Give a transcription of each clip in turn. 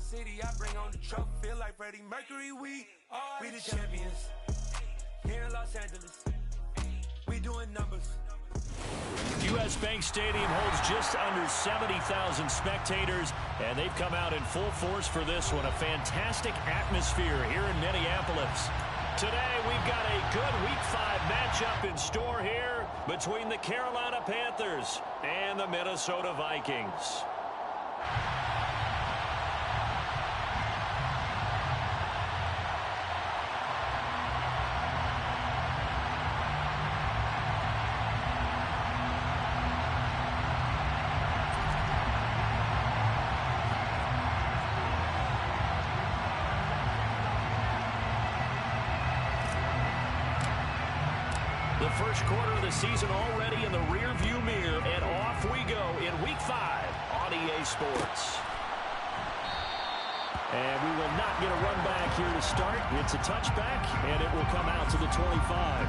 city, I bring on the trophy. Feel like Freddie Mercury, we the champions. Here in Los Angeles, we doing numbers. U.S. Bank Stadium holds just under 70,000 spectators, and they've come out in full force for this one. A fantastic atmosphere here in Minneapolis. Today, we've got a good Week 5 matchup in store here between the Carolina Panthers and the Minnesota Vikings. The first quarter of the season already in the rear-view mirror, and off we go in Week 5 on EA Sports. And we will not get a run back here to start. It's a touchback, and it will come out to the 25.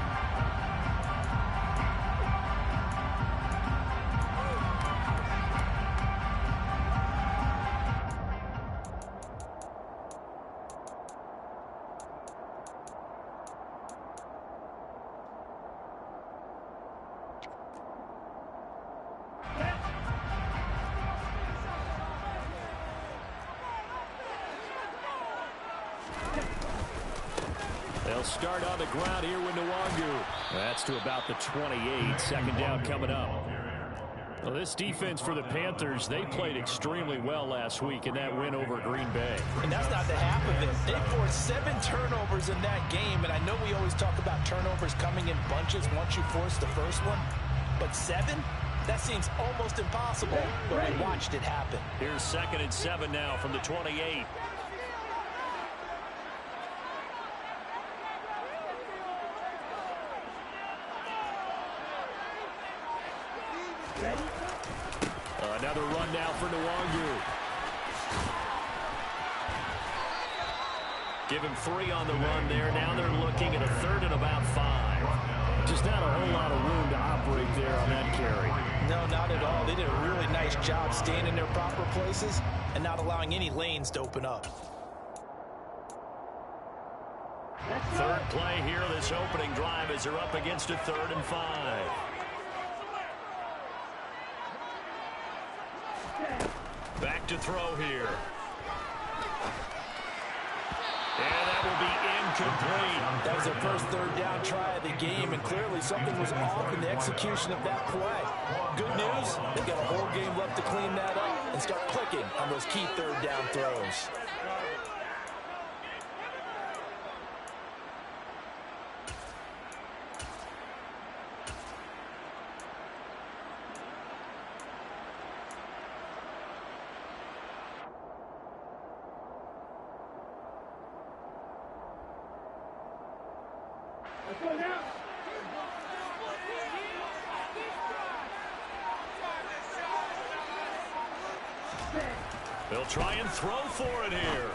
They'll start on the ground here with Nwangu. That's to about the 28. Second down coming up. Well, this defense for the Panthers, they played extremely well last week in that win over Green Bay. And that's not the half of it. They forced 7 turnovers in that game, and I know we always talk about turnovers coming in bunches once you force the first one, but 7? That seems almost impossible, but I watched it happen. Here's 2nd and 7 now from the 28. Another run now for Nwangu. Give him 3 on the run there. Now they're looking at a 3rd and about 5. Just not a whole lot of room to operate there on that carry. No, not at all. They did a really nice job staying in their proper places and not allowing any lanes to open up. Third play here, this opening drive, as they're up against a 3rd and 5. Back to throw here. And that will be incomplete. That was their first 3rd down try of the game, and clearly something was off in the execution of that play. Good news, they've got a whole game left to clean that up and start clicking on those key 3rd down throws. They'll try and throw for it here.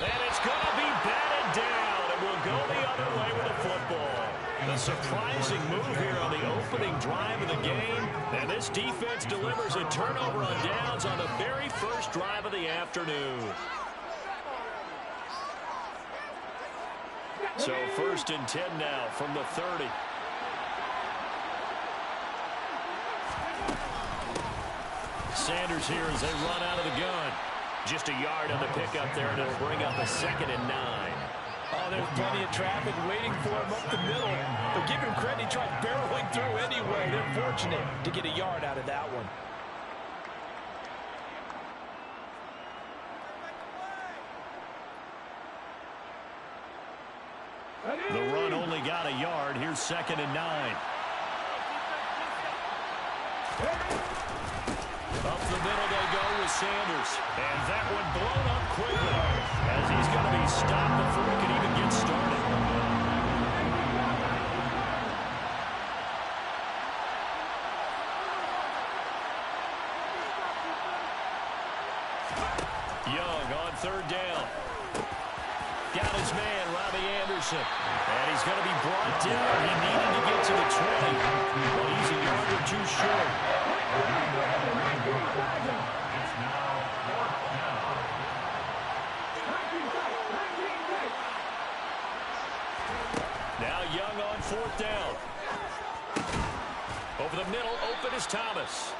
And it's going to be batted down. It will go the other way with the football. A surprising move here on the opening drive of the game. And this defense delivers a turnover on downs on the very first drive of the afternoon. So 1st and 10 now from the 30. Sanders here as they run out of the gun. Just a yard on the pickup there, and it'll bring up a 2nd and 9. Oh, there's plenty of traffic waiting for him up the middle. But give him credit, he tried barreling through anyway. They're fortunate to get a yard out of that one. The run only got a yard. Here's 2nd and 9. Up the middle they go with Sanders. And that one blown up quickly as he's going to be stopped before he can even get started. Young on 3rd down. Got his man, Robbie Anderson. And he's going to be brought down. He needed to get to the 20, but he's a yard or 2 short. 4th down. Over the middle, open is Thomas.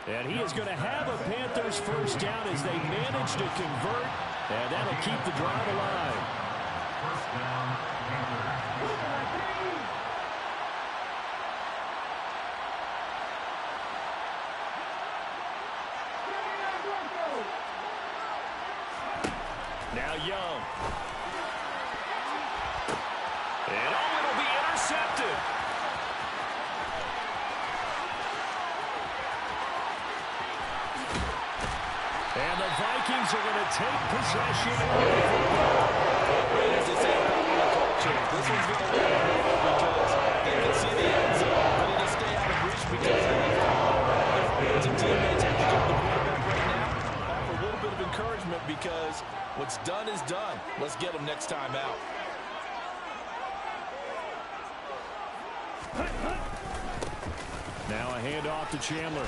And he is going to have a Panthers first down as they manage to convert, and that'll keep the drive alive. First down, Now Young. And it'll be intercepted. And the Vikings are going to take possession of the football. As they say about the culture, this one's going to win because they can see the end zone, ready to stay out of reach because of their teammates have to go to the quarterback right now. Offer a little bit of encouragement because what's done is done. Let's get them next time out. Now a handoff to Chandler.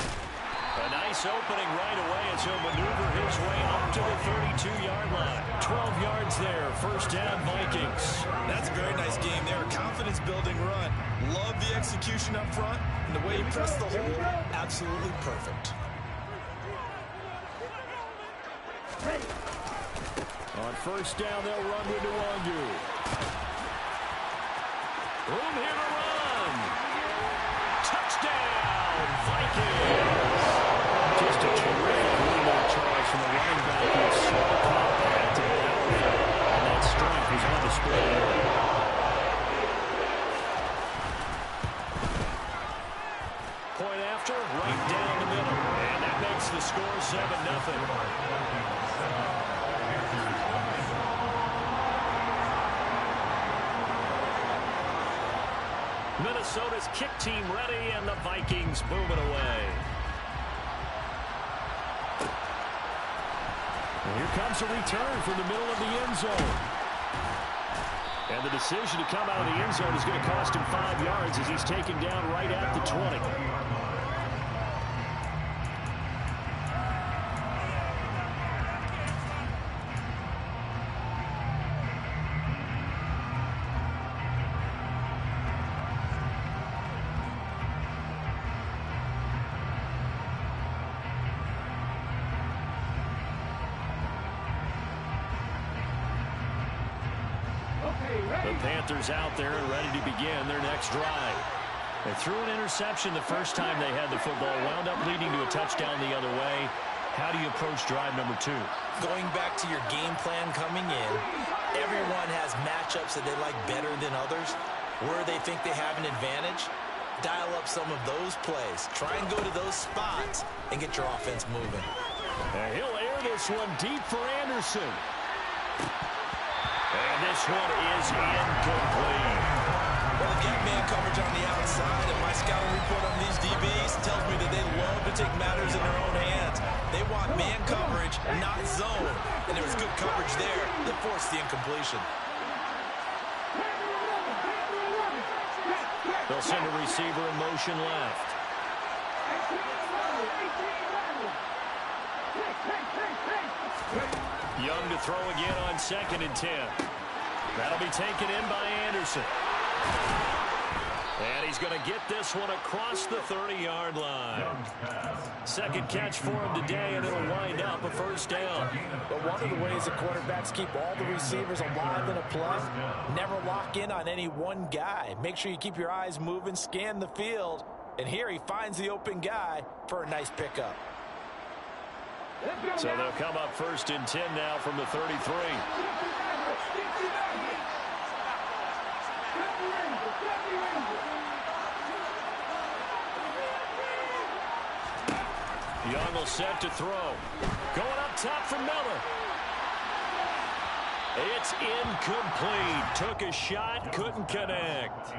A nice opening right away as he'll maneuver his way up to the 32-yard line. 12 yards there, first down Vikings. That's a very nice game there. Confidence-building run. Love the execution up front. And the way he pressed the hole, absolutely perfect. On first down, they'll run to Nwangu. Room here to run. Touchdown, Vikings. Just a terrific run, Charles, from the running back. He's so compact and powerful, and that strength was on display there. Point after, right down the middle, and that makes the score 7-0. Minnesota's kick team ready, and the Vikings moving away. And here comes a return from the middle of the end zone. And the decision to come out of the end zone is going to cost him 5 yards as he's taken down right at the 20. The Panthers out there and ready to begin their next drive. They threw an interception the first time they had the football, wound up leading to a touchdown the other way. How do you approach drive number 2? Going back to your game plan coming in, everyone has matchups that they like better than others. Where they think they have an advantage, dial up some of those plays. Try and go to those spots and get your offense moving. And he'll air this one deep for Anderson. And this one is incomplete. Well, get man coverage on the outside, and my scouting report on these DBs tells me that they love to take matters in their own hands. They want man coverage, not zone. And there was good coverage there that forced the incompletion. They'll send a receiver in motion left. Young to throw again on 2nd and 10. That'll be taken in by Anderson. And he's going to get this one across the 30-yard line. Second catch for him today, and it'll wind up a first down. But one of the ways the quarterbacks keep all the receivers alive in a play, never lock in on any one guy. Make sure you keep your eyes moving, scan the field. And here he finds the open guy for a nice pickup. So they'll come up 1st and 10 now from the 33. Young will set to throw. Going up top for Miller. It's incomplete. Took a shot, couldn't connect.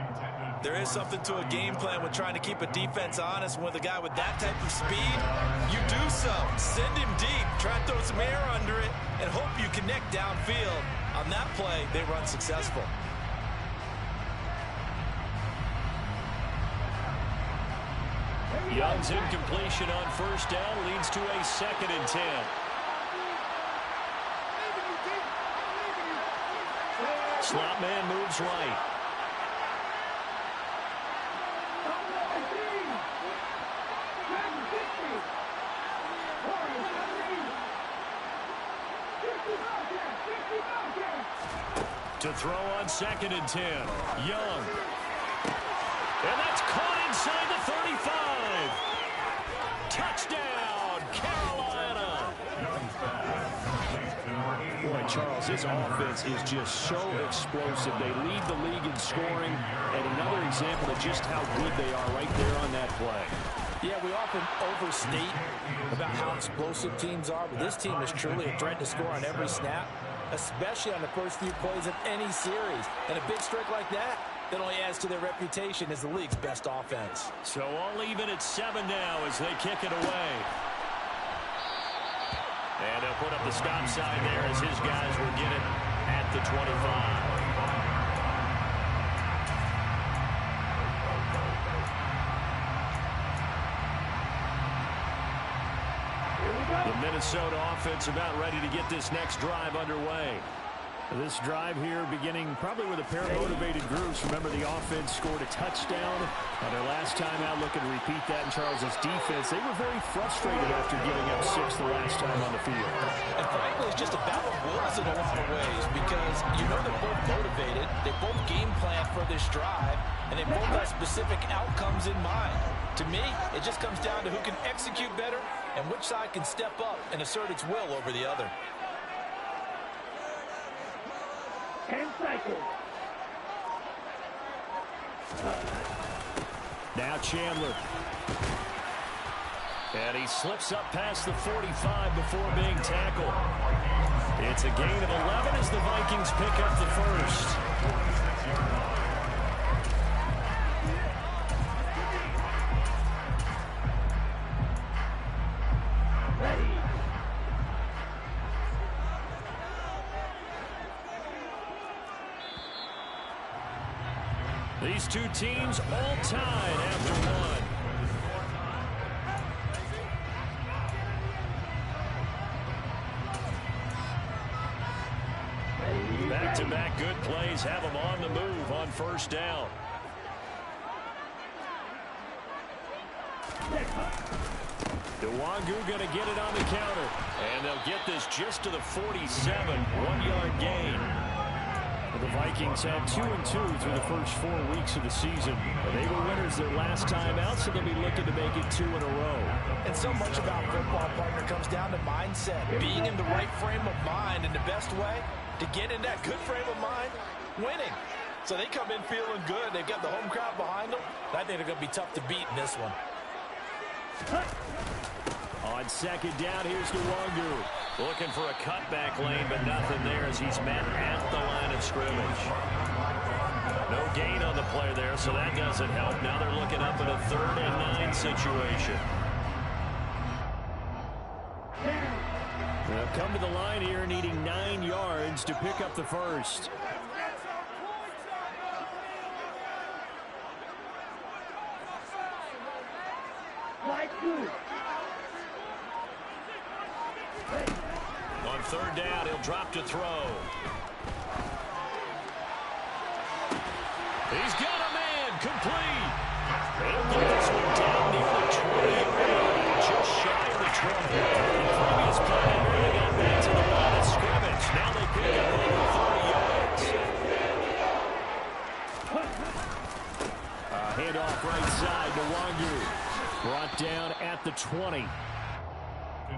There is something to a game plan with trying to keep a defense honest. With a guy with that type of speed, you do so. Send him deep, try to throw some air under it, and hope you connect downfield. On that play, they run successful. Young's incompletion on first down leads to a 2nd and 10. Slot man moves right. To throw on 2nd and 10. Young. And that's caught inside the 35. Touchdown, Carolina. Boy, Charles, this offense is just so explosive. They lead the league in scoring, and another example of just how good they are right there on that play. Yeah, we often overstate about how explosive teams are, but this team is truly a threat to score on every snap, especially on the first few plays of any series. And a big streak like that only adds to their reputation as the league's best offense. So all even at 7 now as they kick it away. And they'll put up the stop sign there as his guys will get it at the 25. The Minnesota offense about ready to get this next drive underway. This drive here beginning probably with a pair of motivated groups. Remember, the offense scored a touchdown on their last time out, looking to repeat that in Charles's defense. They were very frustrated after giving up 6 the last time on the field. And frankly, it's just a battle of wills in a lot of ways because you know they're both motivated. They both game plan for this drive, and they both have specific outcomes in mind. To me, it just comes down to who can execute better and which side can step up and assert its will over the other. 10 seconds. Now Chandler. And he slips up past the 45 before being tackled. It's a gain of 11 as the Vikings pick up the first. These two teams all tied after one. Back-to-back good plays have them on the move on first down. Nwangu going to get it on the counter. And they'll get this just to the 47, 1-yard gain. The Vikings had 2-2 through the first 4 weeks of the season. They were winners their last time out, so they'll be looking to make it 2 in a row. And so much about football, partner, comes down to mindset. Being in the right frame of mind, and the best way to get in that good frame of mind, winning. So they come in feeling good. They've got the home crowd behind them. I think they're going to be tough to beat in this one. On second down, here's Nwangu. Looking for a cutback lane, but nothing there as he's met at the line of scrimmage. No gain on the play there, so that doesn't help. Now they're looking up at a 3rd and 9 situation. They'll come to the line here needing 9 yards to pick up the first. On 3rd down, he'll drop to throw. He's got a man, complete. He'll get this one down near the 20, just shy of the 20. The previous play, they got back to the line of scrimmage. Now they pick up over 30 yards. Handoff right side to Nwangu. Brought down at the 20.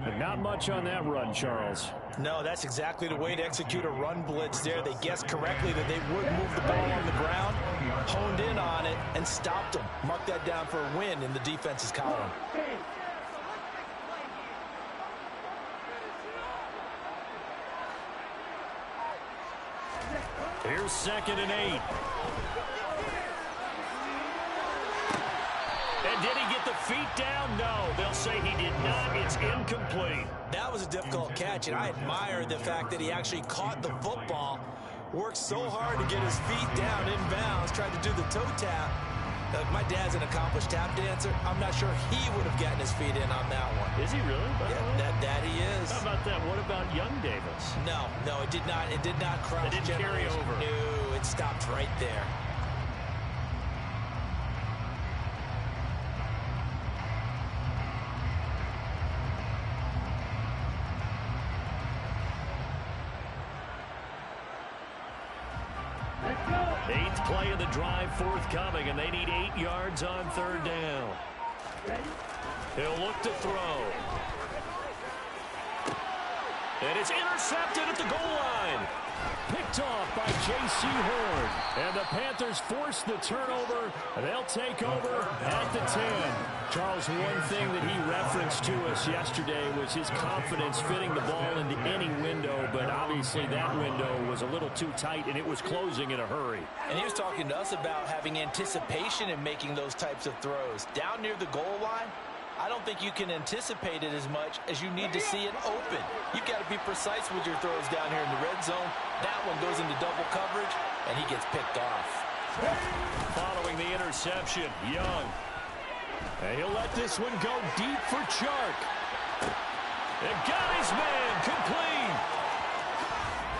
But not much on that run, Charles. No, that's exactly the way to execute a run blitz there. They guessed correctly that they would move the ball on the ground, honed in on it, and stopped them. Mark that down for a win in the defense's column. Here's 2nd and 8. And did he get the feet down? No, they'll say he did not. It's incomplete. That was a difficult catch, and I admire the fact that he actually caught the football, worked so hard to get his feet down inbounds, tried to do the toe tap. My dad's an accomplished tap dancer. I'm not sure he would have gotten his feet in on that one. Is he really? Yeah, that he is. How about that? What about Young Davis? No, it did not. It did not cross. It didn't carry over. No, it stopped right there. Eighth play of the drive forthcoming, and they need 8 yards on 3rd down. He'll look to throw. And it's intercepted at the goal line. Picked off by J.C. Horn. And the Panthers force the turnover. They'll take over at the 10. Charles, one thing that he referenced to us yesterday was his confidence fitting the ball into any window, but obviously that window was a little too tight, and it was closing in a hurry. And he was talking to us about having anticipation in making those types of throws. Down near the goal line, I don't think you can anticipate it as much as you need to see it open. You've got to be precise with your throws down here in the red zone. That one goes into double coverage, and he gets picked off. Following the interception, Young. And he'll let this one go deep for Chark. And got his man complete.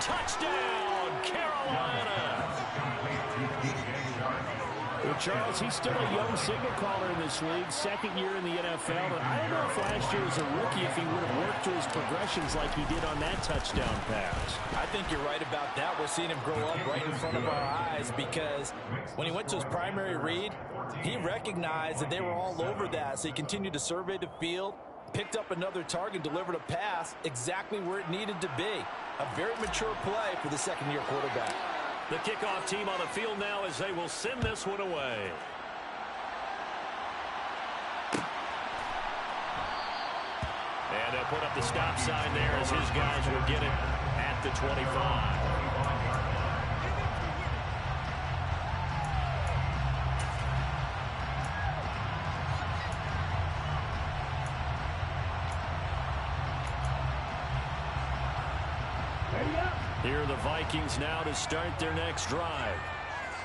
Touchdown, Carolina. Well, Charles, he's still a young signal caller in this league, 2nd year in the NFL. But I don't know if last year as a rookie if he would have worked through his progressions like he did on that touchdown pass. I think you're right about that. We're seeing him grow up right in front of our eyes because when he went to his primary read, he recognized that they were all over that. So he continued to survey the field, picked up another target, delivered a pass exactly where it needed to be. A very mature play for the 2nd-year quarterback. The kickoff team on the field now as they will send this one away. And they'll put up the stop sign there as his guys will get it at the 25. Here are the Vikings now to start their next drive.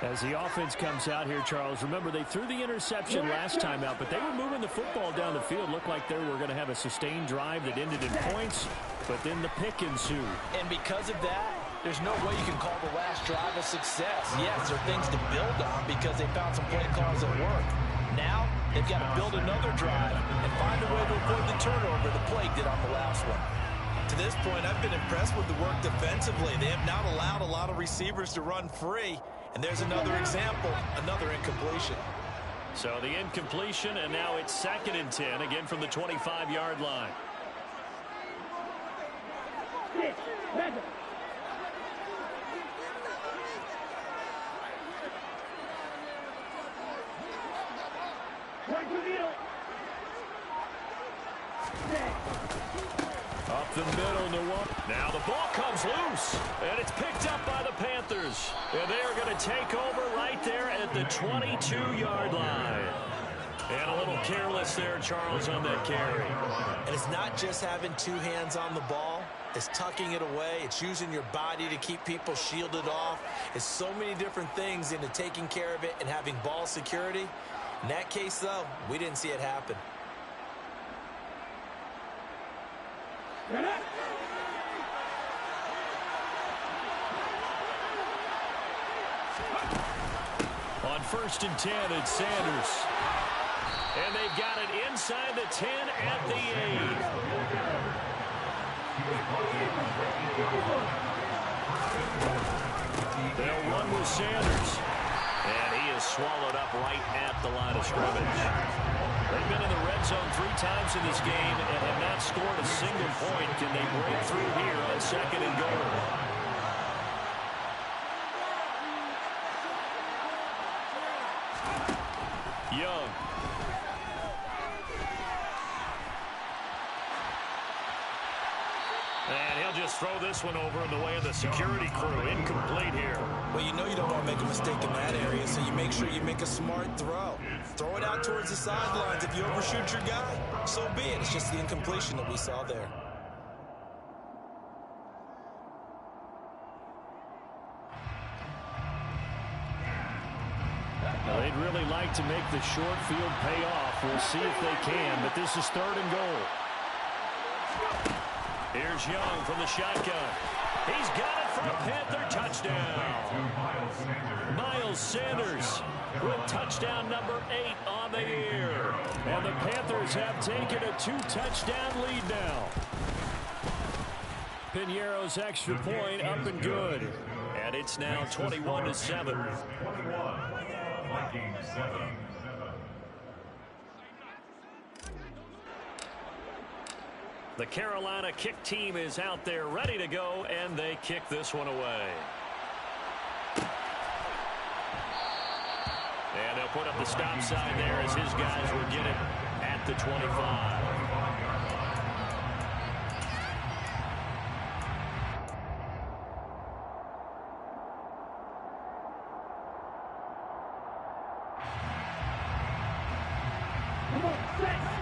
As the offense comes out here, Charles, remember they threw the interception last time out, but they were moving the football down the field. Looked like they were going to have a sustained drive that ended in points, but then the pick ensued. And because of that, there's no way you can call the last drive a success. Yes, there are things to build on because they found some play calls that work. Now, they've got to build another drive and find a way to avoid the turnover the Plague did on the last one. To this point, I've been impressed with the work defensively. They have not allowed a lot of receivers to run free. And there's another example, another incompletion. So the incompletion, and now it's 2nd and 10, again from the 25-yard line. Up the middle, now the ball comes loose, and it's picked up by the Panthers. And they are going to take over right there at the 22-yard line. And a little careless there, Charles, on that carry. And it's not just having 2 hands on the ball. It's tucking it away. It's using your body to keep people shielded off. It's so many different things into taking care of it and having ball security. In that case, though, we didn't see it happen. On 1st and 10, it's Sanders. And they've got it inside the 10 at the 8. They'll run with Sanders. And he is swallowed up right at the line of scrimmage. They've been in the red zone 3 times in this game and have not scored a single point. Can they break through here on 2nd and goal? Young. And he'll just throw this one over in the way of the security crew. Incomplete here. Well, you know you don't want to make a mistake in that area, so you make sure you make a smart throw. Throw it out towards the sidelines. If you overshoot your guy, so be it. It's just the incompletion that we saw there. Now, they'd really like to make the short field pay off. We'll see if they can, but this is 3rd and goal. Here's Young from the shotgun. He's got it for a Panther touchdown. Miles Sanders with touchdown number 8 on the year. And the Panthers have taken a 2-touchdown lead now. Piñeiro's extra point up and good. And it's now 21-7. 21, Vikings 7. The Carolina kick team is out there ready to go, and they kick this one away. And they'll put up the stop sign there as his guys will get it at the 25.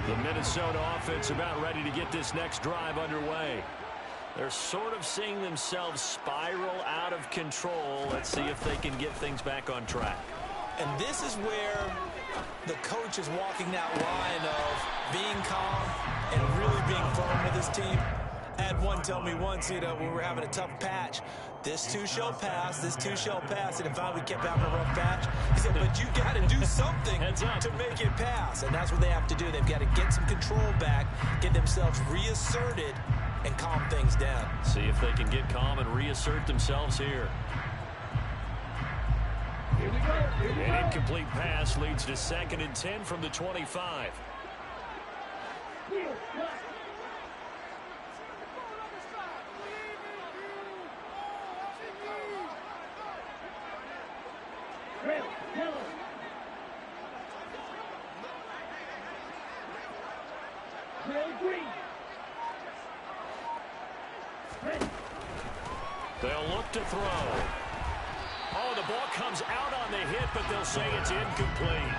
The Minnesota offense about ready to get this next drive underway. They're sort of seeing themselves spiral out of control. Let's see if they can get things back on track. And this is where the coach is walking that line of being calm and really being firm with his team. I had one tell me once, when we were having a tough patch, this too shall pass, this too shall pass. And if we kept having a rough patch, he said, but you got to do something to make it pass. And that's what they have to do. They've got to get some control back, get themselves reasserted, and calm things down. See if they can get calm and reassert themselves here. An incomplete pass leads to 2nd and 10 from the 25. They'll look to throw. Oh, the ball comes out on the hit, but they'll say it's incomplete.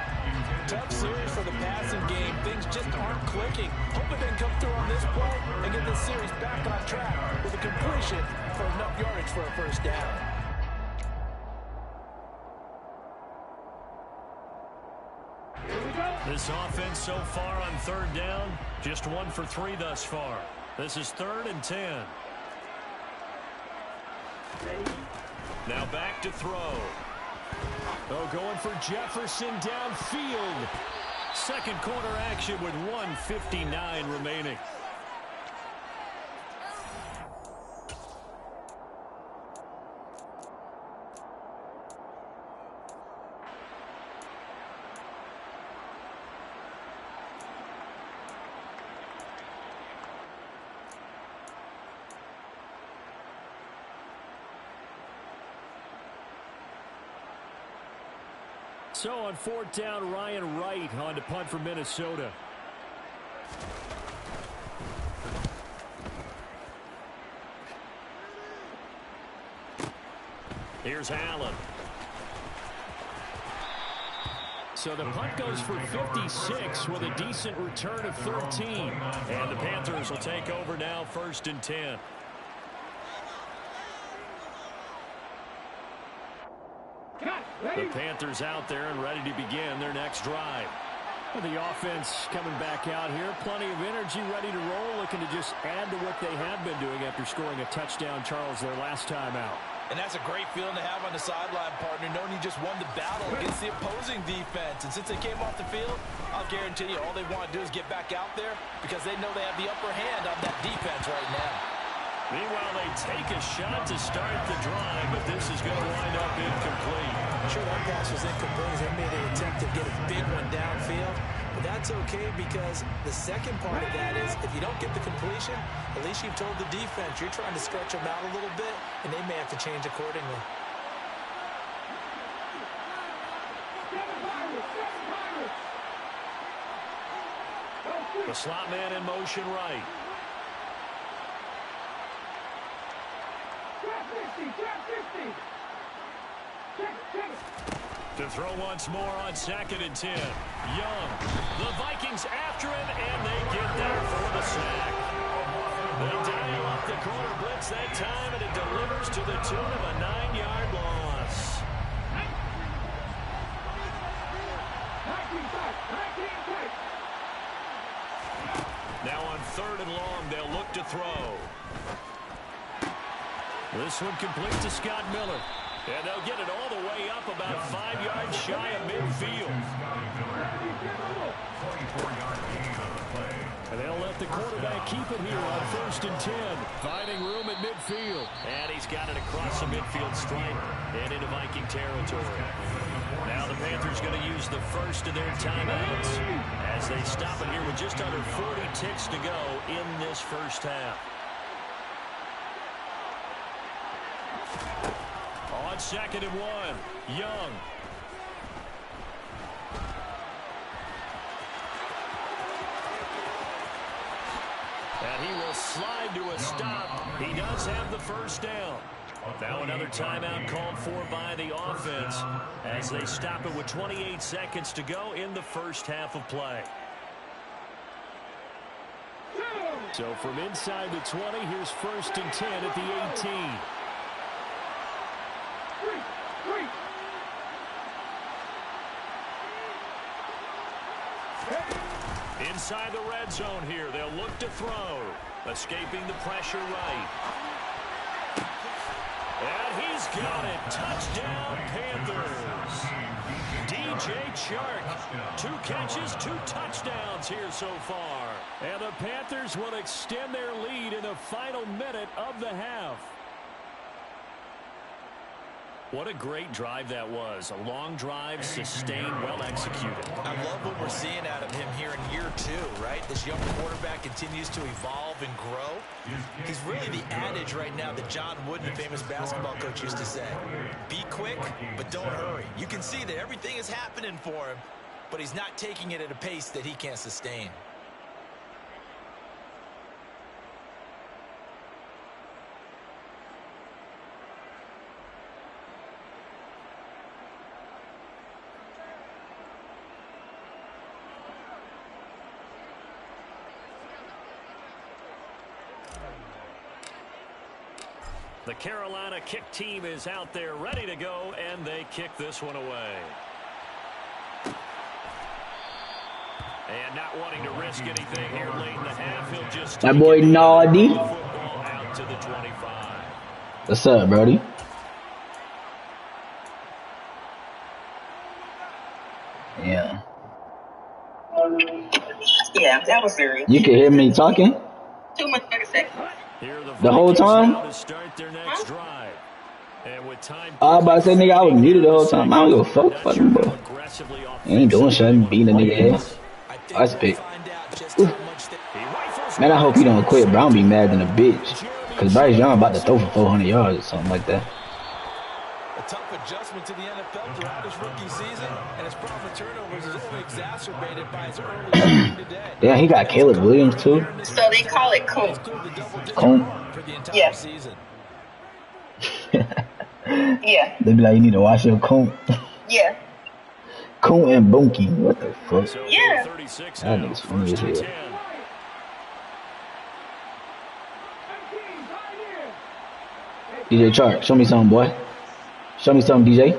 Tough series for the passing game. Things just aren't clicking. Hope they can come through on this play and get this series back on track with a completion for enough yardage for a first down. This offense so far on 3rd down, just 1 for 3 thus far. This is 3rd and 10. Now back to throw. Oh, going for Jefferson downfield. Second quarter action with 1:59 remaining. So on 4th down, Ryan Wright on to punt for Minnesota. Here's Allen. So the punt goes for 56 with a decent return of 13. And the Panthers will take over now, 1st and 10. The Panthers out there and ready to begin their next drive. The offense coming back out here. Plenty of energy, ready to roll, looking to just add to what they have been doing after scoring a touchdown, Charles, their last time out. And that's a great feeling to have on the sideline, partner, knowing you just won the battle against the opposing defense. And since they came off the field, I'll guarantee you all they want to do is get back out there because they know they have the upper hand on that defense right now. Meanwhile, they take a shot to start the drive, but this is going to wind up incomplete. Sure, that pass was incomplete. They made an attempt to get a big one downfield. But that's okay because the second part of that is if you don't get the completion, at least you've told the defense you're trying to stretch them out a little bit, and they may have to change accordingly. The slot man in motion right. To throw once more on 2nd and 10. Young. The Vikings after him, and they get there for the sack. They dial up the corner blitz that time, and it delivers to the tune of a 9-yard loss. Now on 3rd and long, they'll look to throw. This one complete to Scott Miller. And they'll get it all the way up about 5 yards shy of midfield. 24-yard gain on the play. And they'll let the quarterback keep it here on 1st and 10. Finding room at midfield. And he's got it across the midfield stripe and into Viking territory. Now the Panthers going to use the first of their timeouts as they stop it here with just under 40 ticks to go in this first half. On 2nd and 1, Young. And he will slide to a stop. He does have the first down. Now another timeout called for by the offense as they stop it with 28 seconds to go in the first half of play. So from inside the 20, here's 1st and 10 at the 18. Inside the red zone here, they'll look to throw. Escaping the pressure right. And he's got it. Touchdown, Panthers. DJ Chark. 2 catches, 2 touchdowns here so far. And the Panthers will extend their lead in the final minute of the half. What a great drive that was. A long drive, sustained, well executed. I love what we're seeing out of him here in year 2, right? This young quarterback continues to evolve and grow. He's really the adage right now that John Wooden, the famous basketball coach, used to say. Be quick, but don't hurry. You can see that everything is happening for him, but he's not taking it at a pace that he can't sustain. The Carolina kick team is out there ready to go, and they kick this one away. And not wanting to risk anything here late in the half, he'll just that boy Naughty. Out to the 25. What's up, Brody? Yeah. Yeah, that was serious. You can hear me talking? 2 minutes, 30 seconds. The whole time? To start their next drive. And with time I was about to say, nigga, I was muted the whole time. I don't give a fuck. Fuck him, bro. He ain't doing shit. Beating a nigga ass. That's big. Man, I hope he don't quit. Brown be mad than a bitch. Because Bryce Young about to throw for 400 yards or something like that. A tough adjustment to the NFL throughout his rookie season, and his problem with turnovers is only exacerbated by his early shooting today. Yeah, he got Caleb Williams, too. So they call it cool. Coon? Yeah. Yeah. They be like, you need to wash your coon. Yeah. Coon and Bunky. What the fuck? Yeah. That nigga's funny as hell. DJ Chark, show me something, boy. Show me something, DJ.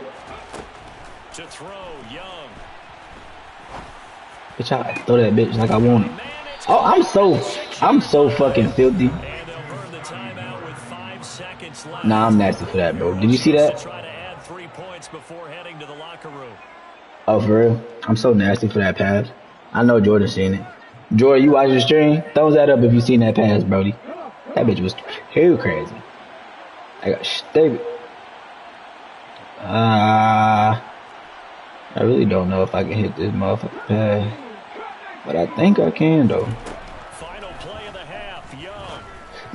To throw, Young. Bitch, I throw that bitch like I want it. Oh, I'm so fucking filthy. And they'll burn the timeout with 5 seconds left. Nah, I'm nasty for that, bro. Did you see that? Try to add 3 points before heading to the locker room. Oh, for real? I'm so nasty for that pass. I know Jordan's seen it. Jordan, you watch the stream? Thumbs that up if you seen that pass, Brody. That bitch was too crazy. I got stupid. I really don't know if I can hit this motherfucker pass. But I think I can, though. Final play of the half, Young.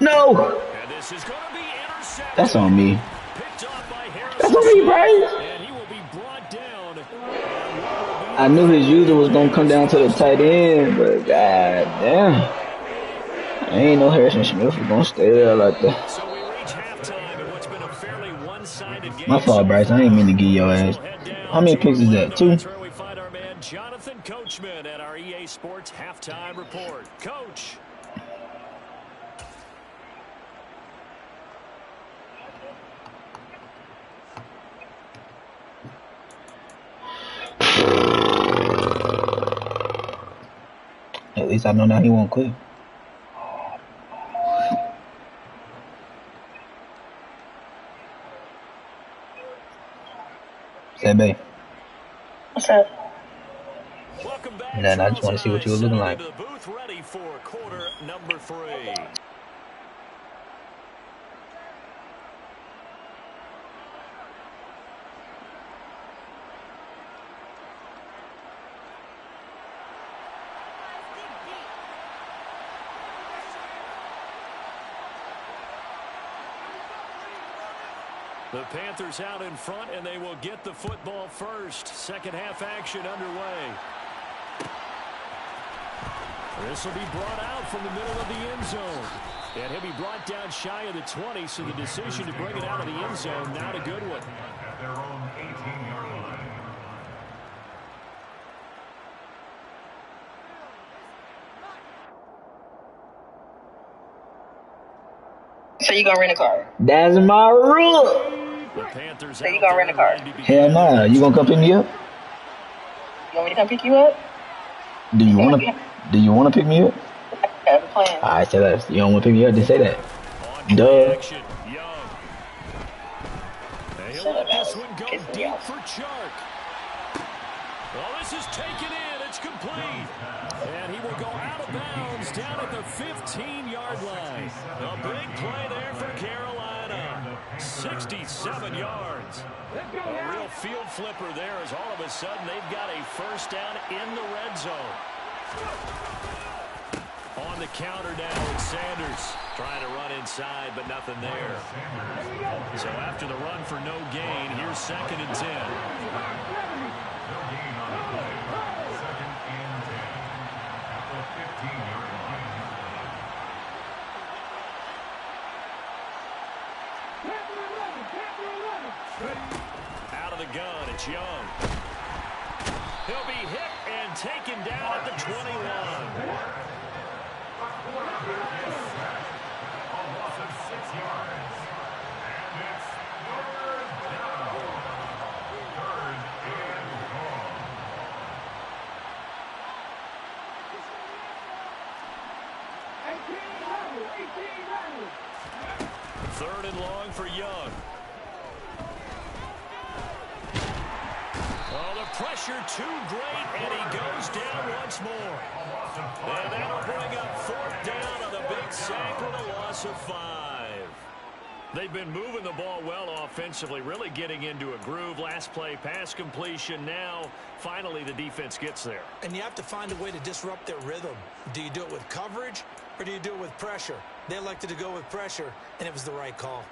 No! And this is going to be intercepted. That's on me. Picked off by Harrison. That's on me, Bryce. And he will be brought down. I knew his user was going to come down to the tight end, but god damn. I ain't know Harrison Smith was going to stay there like that. So we reach halftime in what's been a fairly one-sided game. My fault, Bryce. I ain't mean to give your ass. How many picks is that? 2? That's where we find our man Jonathan Coachman at our EA Sports halftime report. Coach. At least I know now he won't quit. Say, babe. What's up? Welcome back. And then I just want to see what you were looking like. The booth ready for quarter number 3. The Panthers out in front, and they will get the football first. Second half action underway. This will be brought out from the middle of the end zone. And he'll be brought down shy of the 20, so the decision to bring it out of the end zone, not a good one. At their own 18-yard line. So you gonna rent a car? That's my rule. The Panthers So you gonna rent a car? Hell nah. You gonna come pick me up? You want me to come pick you up? Do you wanna pick me up? I have a plan. Alright, say that. You don't wanna pick me up? Then say that. On Duh. action, Young. He'll let this one go deep for Chark. Well, this is taken in. It's complete. And he will go out of bounds down at the 15-yard line. A big play there for Carolina. 67 yards. A real field flipper there as all of a sudden they've got a first down in the red zone. On the counter now, it's Sanders trying to run inside, but nothing there. So after the run for no gain, here's 2nd and 10. Out of the gun, it's Young. He'll be hit and taken down at the 21. Third and long for Young. Oh, the pressure too great, and he goes down once more. And that'll bring up 4th down on the big sack with a loss of 5. They've been moving the ball well offensively, really getting into a groove. Last play, pass completion. Now, finally, the defense gets there. And you have to find a way to disrupt their rhythm. Do you do it with coverage, or do you do it with pressure? They elected to go with pressure, and it was the right call.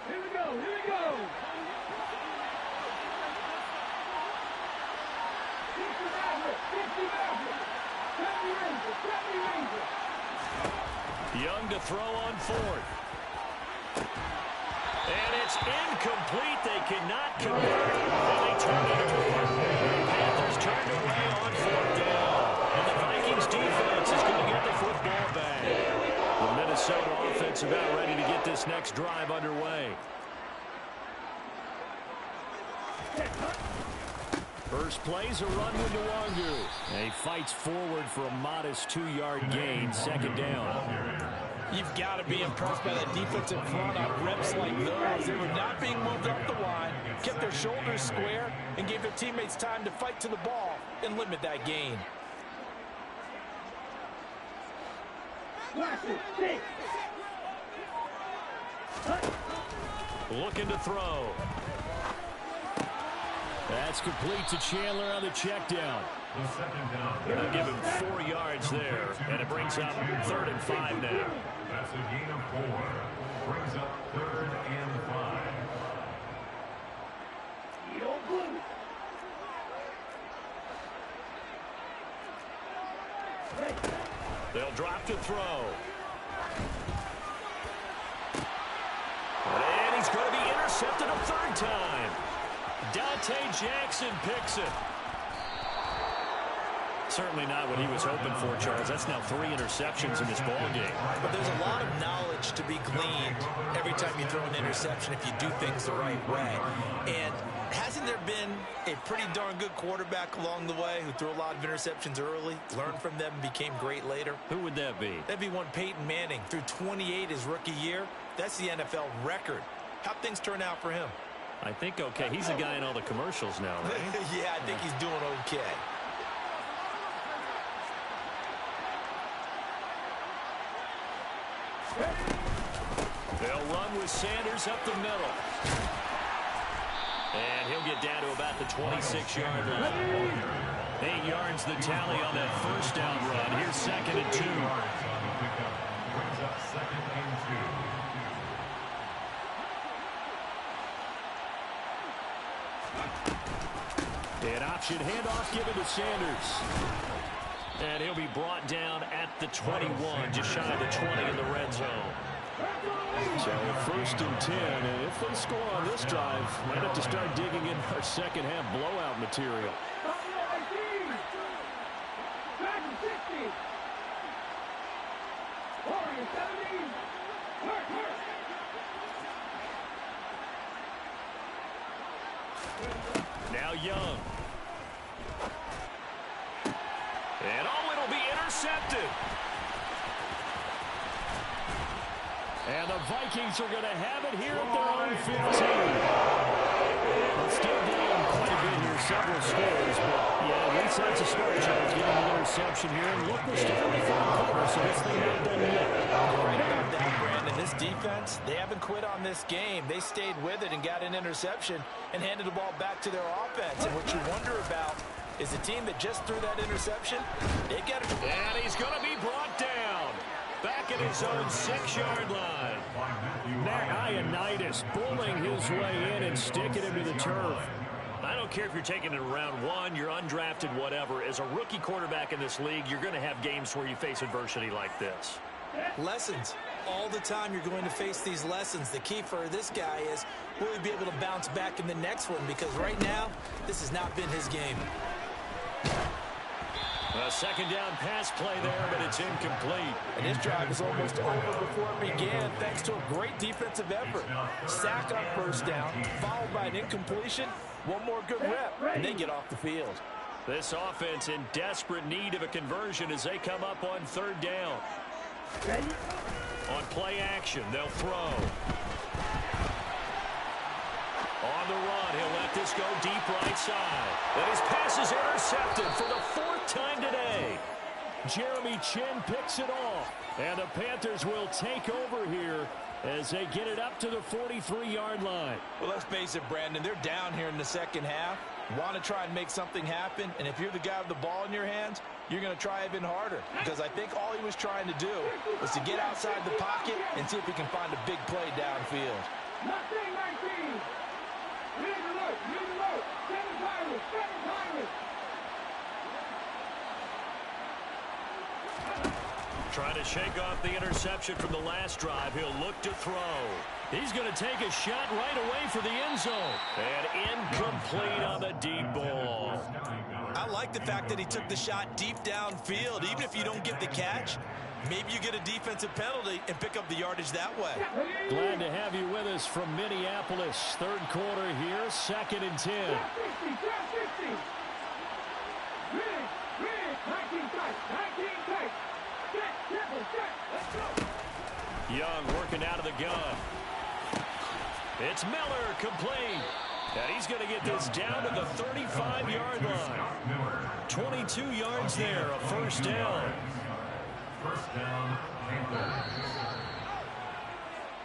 Here we go, here we go. Young to throw on 4th. And it's incomplete. They cannot convert. And they turn it over. The Panthers turned away on 4th down. And the Vikings defense is going to get the football back. The Minnesota offense about ready to get this next drive underway. First play's a run with Nwangu. And he fights forward for a modest 2-yard gain. 2nd down. You've got to be impressed by that defensive front on reps like those. They were not being moved off the line, kept their shoulders square, and gave their teammates time to fight to the ball and limit that gain. Looking to throw. That's complete to Chandler on the check down. They'll give him 4 yards there, and it brings up 3rd and 5 now. That's a gain of 4. Brings up 3rd and 5. They'll drop to throw. And he's going to be intercepted a 3rd time. Dante Jackson picks it. Certainly not what he was hoping for, Charles. That's now 3 interceptions in this ball game. But there's a lot of knowledge to be gleaned every time you throw an interception if you do things the right way. And hasn't there been a pretty darn good quarterback along the way who threw a lot of interceptions early, learned from them, and became great later? Who would that be? That'd be one Peyton Manning. Threw 28 his rookie year. That's the NFL record. How'd things turn out for him? I think okay. He's a guy in all the commercials now, right? Yeah, I think he's doing okay. They'll run with Sanders up the middle. And he'll get down to about the 26-yard line. 8 yards the tally on that first down run. Here's 2nd and 2. Brings up 2nd and 2. An option handoff given to Sanders. And he'll be brought down at the 21, just shy of the 20 in the red zone. So 1st and 10, and if they score on this drive, might have to start digging in our second half blowout material. Now Young. And it'll be intercepted. And the Vikings are going to have it here at their own 15. It's still down quite a bit here, several scores, but yeah, at least that's a start chance, getting the interception here. And look, we're still in the 4th quarter, so this thing not done yet. Right about that, Brandon. This defense, they haven't quit on this game. They stayed with it and got an interception and handed the ball back to their offense. And what you wonder about is the team that just threw that interception, they get it. And he's going to be brought down. Back at his own 6-yard line. Ioannidis bullying his way in and sticking him to the turf. I don't care if you're taking it in round 1, you're undrafted, whatever. As a rookie quarterback in this league, you're going to have games where you face adversity like this. Lessons. All the time you're going to face these lessons. The key for this guy is, will he be able to bounce back in the next one? Because right now, this has not been his game. A 2nd down pass play there, but it's incomplete. And his drive was almost over before it began, thanks to a great defensive effort. Sack on 1st down, followed by an incompletion. One more good rep, and they get off the field. This offense in desperate need of a conversion as they come up on 3rd down. On play action, they'll throw. On the run, he'll let this go deep right side. And his pass is intercepted for the 4th time today. Jeremy Chin picks it off. And the Panthers will take over here as they get it up to the 43-yard line. Well, let's face it, Brandon, they're down here in the second half. Want to try and make something happen. And if you're the guy with the ball in your hands, you're going to try even harder. Because I think all he was trying to do was to get outside the pocket and see if he can find a big play downfield. Trying to shake off the interception from the last drive. He'll look to throw. He's going to take a shot right away for the end zone. And incomplete on the deep ball. I like the fact that he took the shot deep downfield. Even if you don't get the catch, maybe you get a defensive penalty and pick up the yardage that way. Glad to have you with us from Minneapolis. 3rd quarter here, 2nd and 10. Young working out of the gun. It's Miller, complete. And he's going to get this down to the 35-yard line. 22 yards there, a 1st down. 1st down,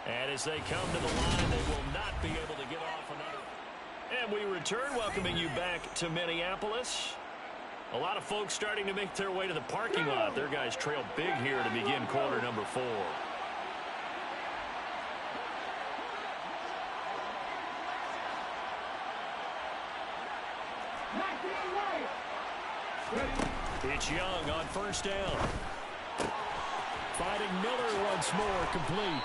And as they come to the line, they will not be able to get off another. And we return, welcoming you back to Minneapolis. A lot of folks starting to make their way to the parking lot. Their guys trail big here to begin quarter number 4. It's Young on 1st down. Finding Miller once more, complete.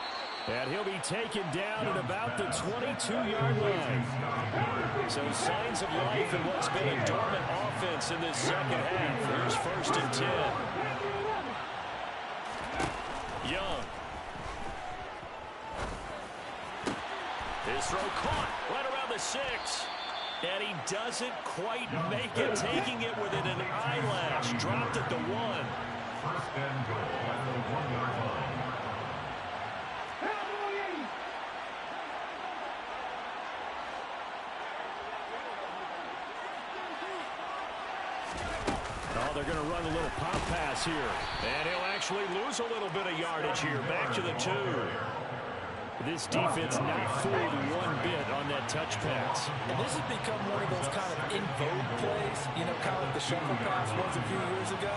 And he'll be taken down at about the 22-yard line. So signs of life in what's been a dormant offense in this second half. Here's 1st and 10. Young. His throw caught right around the 6. And he doesn't quite make it, taking it within an eyelash. Dropped at the 1. First and goal at the 1-yard line. Oh, they're going to run a little pop pass here. And he'll actually lose a little bit of yardage here. Back to the 2. This defense not fooled one bit on that touch pass. And this has become one of those kind of in vogue plays, you know, kind of like the shuffle pass was a few years ago.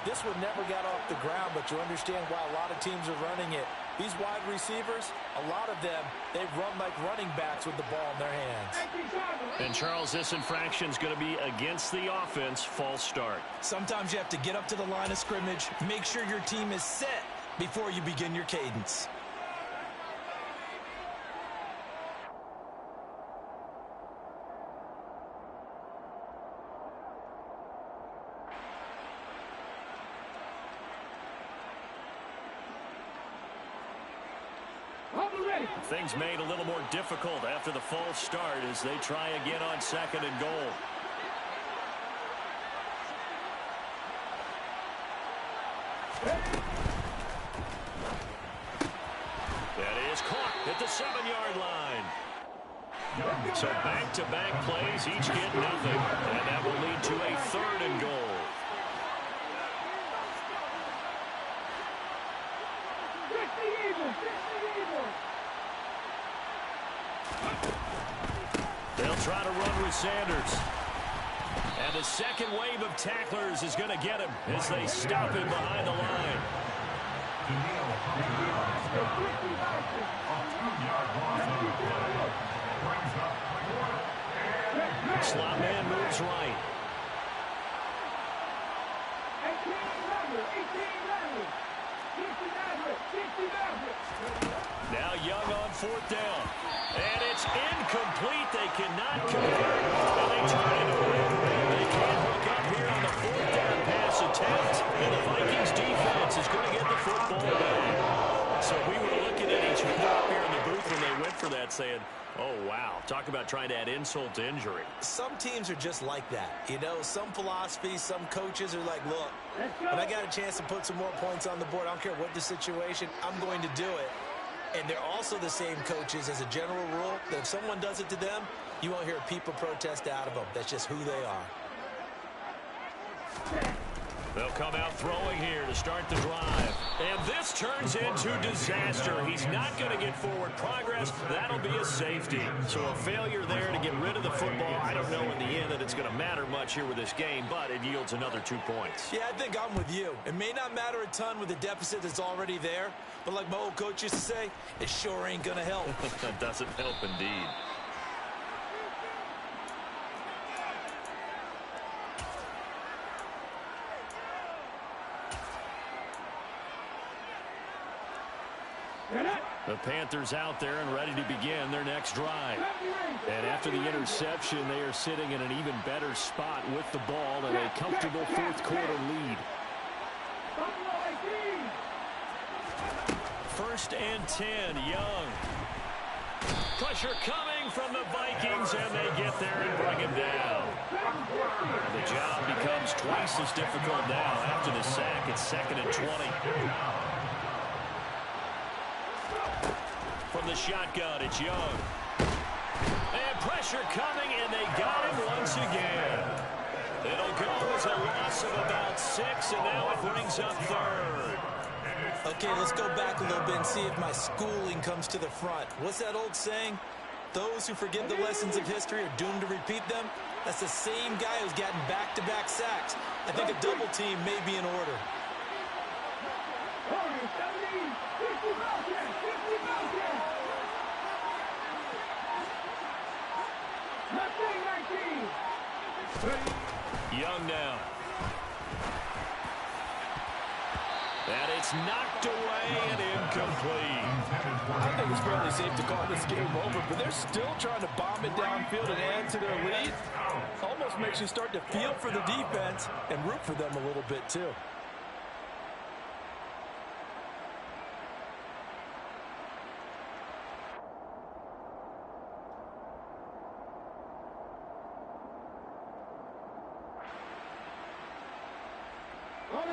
This one never got off the ground, but you understand why a lot of teams are running it. These wide receivers, a lot of them, they run like running backs with the ball in their hands. And, Charles, this infraction's going to be against the offense, false start. Sometimes you have to get up to the line of scrimmage, make sure your team is set before you begin your cadence. Things made a little more difficult after the false start as they try again on 2nd and goal. That is caught at the 7-yard line. So back-to-back plays, each get nothing. And that will lead to a 3rd and goal. They'll try to run with Sanders. And the second wave of tacklers is going to get him as they stop him behind the line. Slot man moves right. Now Young on 4th down. And it's incomplete. They cannot convert. And they try to win. They can't hook up here on the 4th down pass attempt. And the Vikings defense is going to get the football back. So we were looking at each other up here in the booth when they went for that saying, oh, wow. Talk about trying to add insult to injury. Some teams are just like that. You know, some philosophies, some coaches are like, look, when I got a chance to put some more points on the board, I don't care what the situation, I'm going to do it. And they're also the same coaches as a general rule that if someone does it to them, you won't hear people protest out of them. That's just who they are. They'll come out throwing here to start the drive. And this turns into disaster. He's not going to get forward progress. That'll be a safety. So a failure there to get rid of the football. I don't know in the end that it's going to matter much here with this game, but it yields another 2 points. Yeah, I think I'm with you. It may not matter a ton with the deficit that's already there, but like my old coach used to say, it sure ain't going to help. That doesn't help indeed. The Panthers out there and ready to begin their next drive. And after the interception, they are sitting in an even better spot with the ball and a comfortable 4th quarter lead. 1st and 10, Young. Pressure coming from the Vikings, and they get there and bring him down. The job becomes twice as difficult now after the sack. It's 2nd and 20. From the shotgun, it's Young. And pressure coming, and they got him once again. It'll go as a loss of about 6, and now it brings up 3rd. Okay, let's go back a little bit and see if my schooling comes to the front. What's that old saying? Those who forget the lessons of history are doomed to repeat them. That's the same guy who's gotten back-to-back sacks. I think a double team may be in order. Young now. And it's knocked away and incomplete. I think it's fairly safe to call this game over, but they're still trying to bomb it downfield and add to their lead. Almost makes you start to feel for the defense and root for them a little bit too.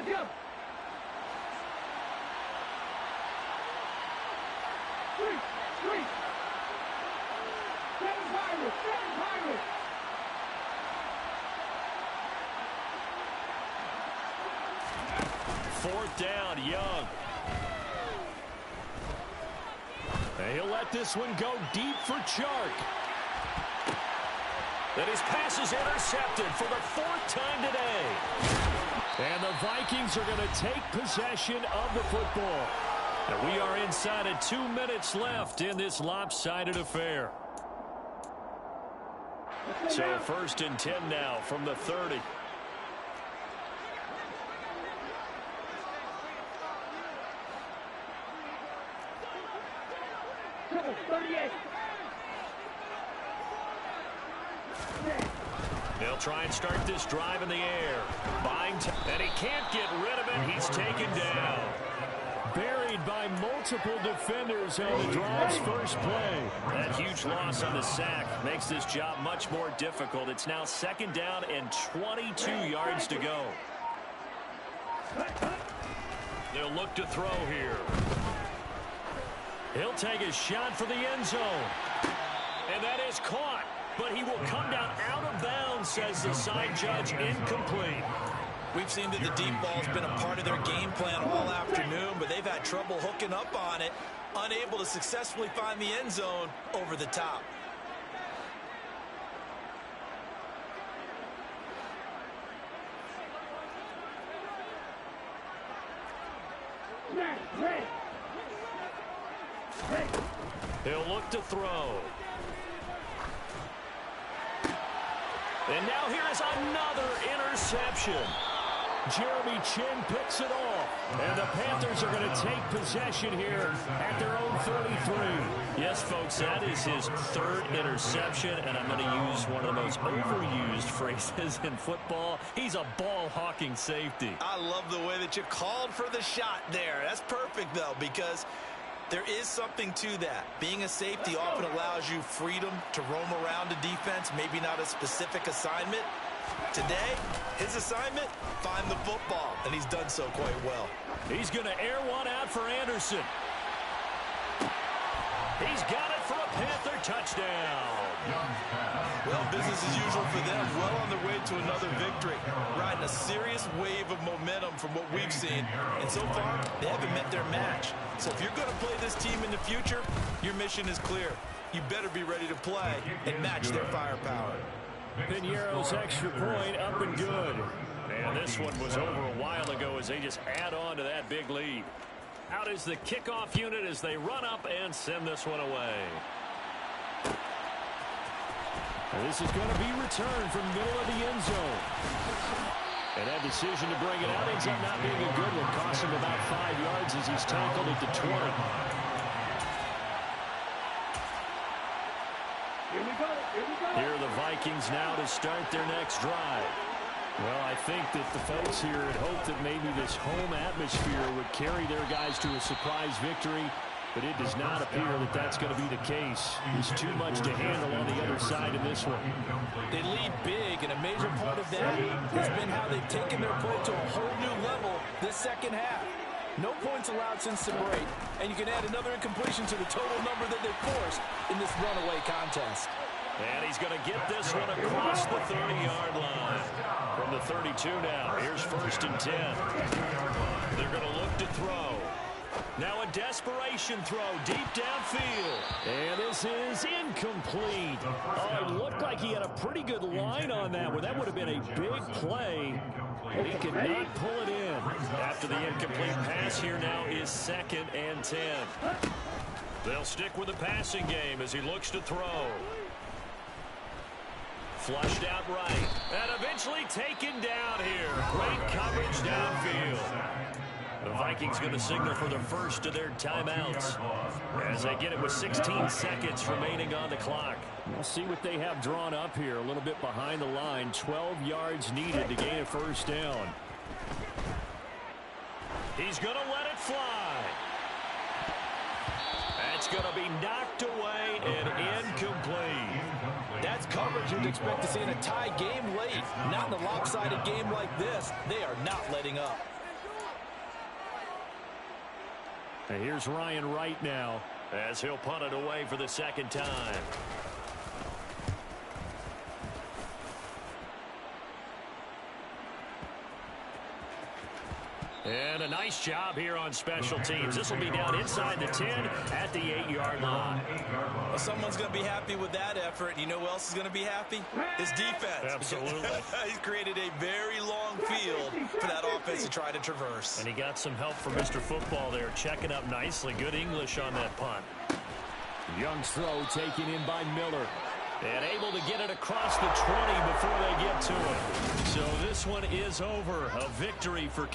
go. 3. 7 Pirates. 7 Pirates. Fourth down, Young. And he'll let this one go deep for Chark. That his pass is intercepted for the 4th time today. And the Vikings are going to take possession of the football. And we are inside of 2 minutes left in this lopsided affair. So 1st and 10 now from the 30. 38. They'll try and start this drive in the air. Buying time, and he can't get rid of it. He's taken down. Buried by multiple defenders on the drive's first play. That huge loss on the sack makes this job much more difficult. It's now 2nd down and 22 yards to go. They'll look to throw here. He'll take a shot for the end zone. And that is caught. But he will come down out of bounds, says the side judge. Incomplete. We've seen that the deep ball's been a part of their game plan all afternoon, but they've had trouble hooking up on it, unable to successfully find the end zone over the top. He'll look to throw. And now here is another interception. Jeremy Chin picks it off. And the Panthers are going to take possession here at their own 33. Yes, folks, that is his 3rd interception. And I'm going to use one of the most overused phrases in football. He's a ball-hawking safety. I love the way that you called for the shot there. That's perfect, though, because there is something to that. Being a safety often allows you freedom to roam around a defense, maybe not a specific assignment. Today, his assignment, find the football, and he's done so quite well. He's going to air one out for Anderson. He's got it for a Panther touchdown. Well, business as usual for them. Well on their way to another victory. Riding a serious wave of momentum from what we've seen. And so far, they haven't met their match. So if you're going to play this team in the future, your mission is clear. You better be ready to play and match their firepower. Piñeiro's extra point up and good. And this one was over a while ago as they just add on to that big lead. Out is the kickoff unit as they run up and send this one away. And this is going to be returned from middle of the end zone. And that decision to bring it out ends up not being a good one. Cost him about 5 yards as he's tackled at the 20. Here are the Vikings now to start their next drive. Well, I think that the folks here had hoped that maybe this home atmosphere would carry their guys to a surprise victory, but it does not appear that that's going to be the case. There's too much to handle on the other side of this one. They lead big, and a major part of that has been how they've taken their play to a whole new level this second half. No points allowed since the break, and you can add another incompletion to the total number that they've forced in this runaway contest. And he's going to get this one across the 30-yard line. From the 32 now, here's 1st and 10. They're going to look to throw. Now a desperation throw deep downfield. And this is incomplete. Oh, it looked like he had a pretty good line on that one. That would have been a big play. And he could not pull it in. After the incomplete pass, here now is 2nd and 10. They'll stick with the passing game as he looks to throw. Flushed out right. And eventually taken down here. Great coverage downfield. The Vikings going to signal for the first of their timeouts as they get it with 16 seconds remaining on the clock. We'll see what they have drawn up here. A little bit behind the line. 12 yards needed to gain a 1st down. He's going to let it fly. That's going to be knocked away and incomplete. That's coverage you'd expect to see in a tie game late. Not in a lopsided game like this. They are not letting up. And here's Ryan Wright now as he'll punt it away for the second time. And a nice job here on special teams. This will be down inside the 10 at the 8-yard line. Well, someone's going to be happy with that effort. You know who else is going to be happy? His defense. Absolutely. He's created a very long field for that offense to try to traverse. And he got some help from Mr. Football there, checking up nicely. Good English on that punt. Young's throw taken in by Miller. And able to get it across the 20 before they get to it. So this one is over. A victory for